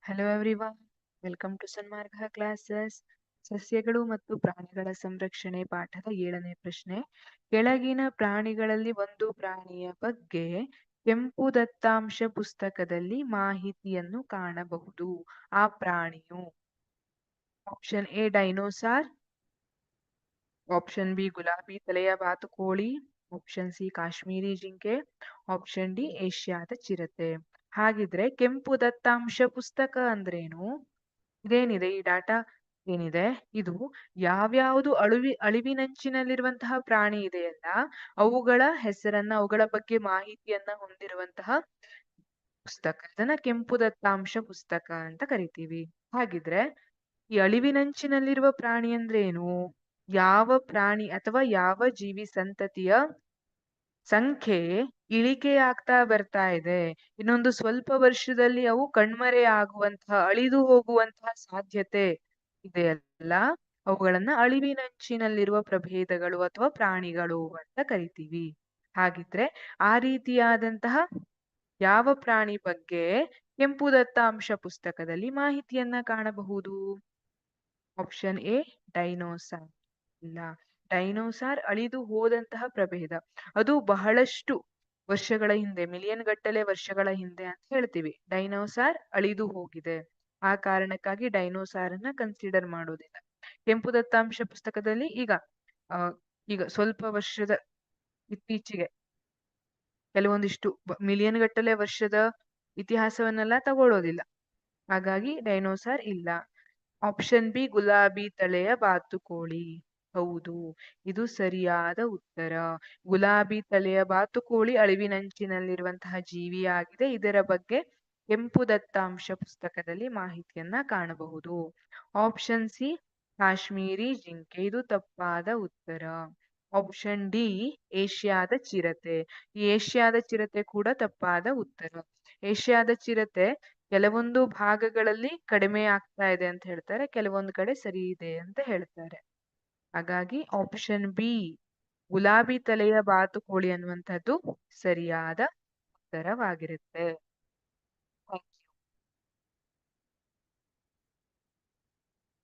Hello everyone, welcome to Sanmarga classes. ಸಸ್ಯಗಳು ಮತ್ತು ಪ್ರಾಣಿಗಳ ಸಂರಕ್ಷಣೆ ಪಾಠದ 7ನೇ ಪ್ರಶ್ನೆ. ಕೆಳಗಿನ ಪ್ರಾಣಿಗಳಲ್ಲಿ ಒಂದು ಪ್ರಾಣಿಯ ಬಗ್ಗೆ ಕೆಂಪು ದತ್ತಾಂಶ ಪುಸ್ತಕದಲ್ಲಿ ಮಾಹಿತಿಯನ್ನು ಕಾಣಬಹುದು. ಆ ಪ್ರಾಣಿಯು option A dinosaur, option B ಗುಲಾಬಿ ತಲೆಯ ಬಾತುಕೋಳಿ, ಆಪ್ಷನ್ ಸಿ ಕಾಶ್ಮೀರಿ ಜಿಂಕೆ, ಆಪ್ಷನ್ ಡಿ ಏಷ್ಯಾದ ಚಿರತೆ. ಹಾಗಿದ್ರೆ ಕೆಂಪು ದತ್ತಾಂಶ ಪುಸ್ತಕ ಅಂದ್ರೇನು? ಇದೇನಿದೆ ಈ ಡಾಟಾ ಏನಿದೆ, ಇದು ಯಾವ್ಯಾವುದು ಅಳಿವಿನಂಚಿನಲ್ಲಿರುವಂತಹ ಪ್ರಾಣಿ ಇದೆಯಲ್ಲ, ಅವುಗಳ ಹೆಸರನ್ನ, ಅವುಗಳ ಬಗ್ಗೆ ಮಾಹಿತಿಯನ್ನ ಹೊಂದಿರುವಂತಹ ಪುಸ್ತಕ. ಇದನ್ನ ಕೆಂಪು ದತ್ತಾಂಶ ಪುಸ್ತಕ ಅಂತ ಕರಿತೀವಿ. ಹಾಗಿದ್ರೆ ಈ ಅಳಿವಿನಂಚಿನಲ್ಲಿರುವ ಪ್ರಾಣಿ ಅಂದ್ರೆ ಏನು? ಯಾವ ಪ್ರಾಣಿ ಅಥವಾ ಯಾವ ಜೀವಿ ಸಂತತಿಯ ಸಂಖ್ಯೆ ಇಳಿಕೆಯಾಗ್ತಾ ಬರ್ತಾ ಇದೆ, ಇನ್ನೊಂದು ಸ್ವಲ್ಪ ವರ್ಷದಲ್ಲಿ ಅವು ಕಣ್ಮರೆ ಆಗುವಂತಹ, ಅಳಿದು ಹೋಗುವಂತಹ ಸಾಧ್ಯತೆ ಇದೆಯಲ್ಲ, ಅವುಗಳನ್ನ ಅಳಿವಿನಂಚಿನಲ್ಲಿರುವ ಪ್ರಭೇದಗಳು ಅಥವಾ ಪ್ರಾಣಿಗಳು ಅಂತ ಕರಿತೀವಿ. ಹಾಗಿದ್ರೆ ಆ ರೀತಿಯಾದಂತಹ ಯಾವ ಪ್ರಾಣಿ ಬಗ್ಗೆ ಕೆಂಪು ದತ್ತಾಂಶ ಪುಸ್ತಕದಲ್ಲಿ ಮಾಹಿತಿಯನ್ನ ಕಾಣಬಹುದು? Option A dinosaur. ಇಲ್ಲ, ಡೈನೋಸಾರ್ ಅಳಿದು ಹೋದಂತಹ ಪ್ರಭೇದ. ಅದು ಬಹಳಷ್ಟು ವರ್ಷಗಳ ಹಿಂದೆ, ಮಿಲಿಯನ್ ಗಟ್ಟಲೆ ವರ್ಷಗಳ ಹಿಂದೆ ಅಂತ ಹೇಳ್ತೀವಿ. ಡೈನೋಸಾರ್ ಅಳಿದು ಹೋಗಿದೆ, ಆ ಕಾರಣಕ್ಕಾಗಿ ಡೈನೋಸಾರ್ ಅನ್ನ ಕನ್ಸಿಡರ್ ಮಾಡೋದಿಲ್ಲ. ಕೆಂಪು ದತ್ತಾಂಶ ಪುಸ್ತಕದಲ್ಲಿ ಈಗ ಸ್ವಲ್ಪ ವರ್ಷದ ಇತ್ತೀಚೆಗೆ ಕೆಲವೊಂದಿಷ್ಟು ಮಿಲಿಯನ್ ಗಟ್ಟಲೆ ವರ್ಷದ ಇತಿಹಾಸವನ್ನೆಲ್ಲ ತಗೊಳ್ಳೋದಿಲ್ಲ. ಹಾಗಾಗಿ ಡೈನೋಸಾರ್ ಇಲ್ಲ. ಆಪ್ಷನ್ ಬಿ ಗುಲಾಬಿ ತಲೆಯ ಬಾತುಕೋಳಿ. ಹೌದು, ಇದು ಸರಿಯಾದ ಉತ್ತರ. ಗುಲಾಬಿ ತಲೆಯ ಬಾತುಕೋಳಿ ಅಳಿವಿನಂಚಿನಲ್ಲಿರುವಂತಹ ಜೀವಿಯಾಗಿದೆ. ಇದರ ಬಗ್ಗೆ ಕೆಂಪು ದತ್ತಾಂಶ ಪುಸ್ತಕದಲ್ಲಿ ಮಾಹಿತಿಯನ್ನ ಕಾಣಬಹುದು. ಆಪ್ಷನ್ ಸಿ ಕಾಶ್ಮೀರಿ ಜಿಂಕೆ, ಇದು ತಪ್ಪಾದ ಉತ್ತರ. ಆಪ್ಷನ್ ಡಿ ಏಷ್ಯಾದ ಚಿರತೆ. ಈ ಏಷ್ಯಾದ ಚಿರತೆ ಕೂಡ ತಪ್ಪಾದ ಉತ್ತರ. ಏಷ್ಯಾದ ಚಿರತೆ ಕೆಲವೊಂದು ಭಾಗಗಳಲ್ಲಿ ಕಡಿಮೆ ಆಗ್ತಾ ಇದೆ ಅಂತ ಹೇಳ್ತಾರೆ, ಕೆಲವೊಂದು ಕಡೆ ಸರಿ ಇದೆ ಅಂತ ಹೇಳ್ತಾರೆ. ಹಾಗಾಗಿ ಆಪ್ಷನ್ ಬಿ ಗುಲಾಬಿ ತಲೆಯ ಬಾತುಕೋಳಿ ಅನ್ನುವಂಥದ್ದು ಸರಿಯಾದ ಉತ್ತರವಾಗಿರುತ್ತೆ.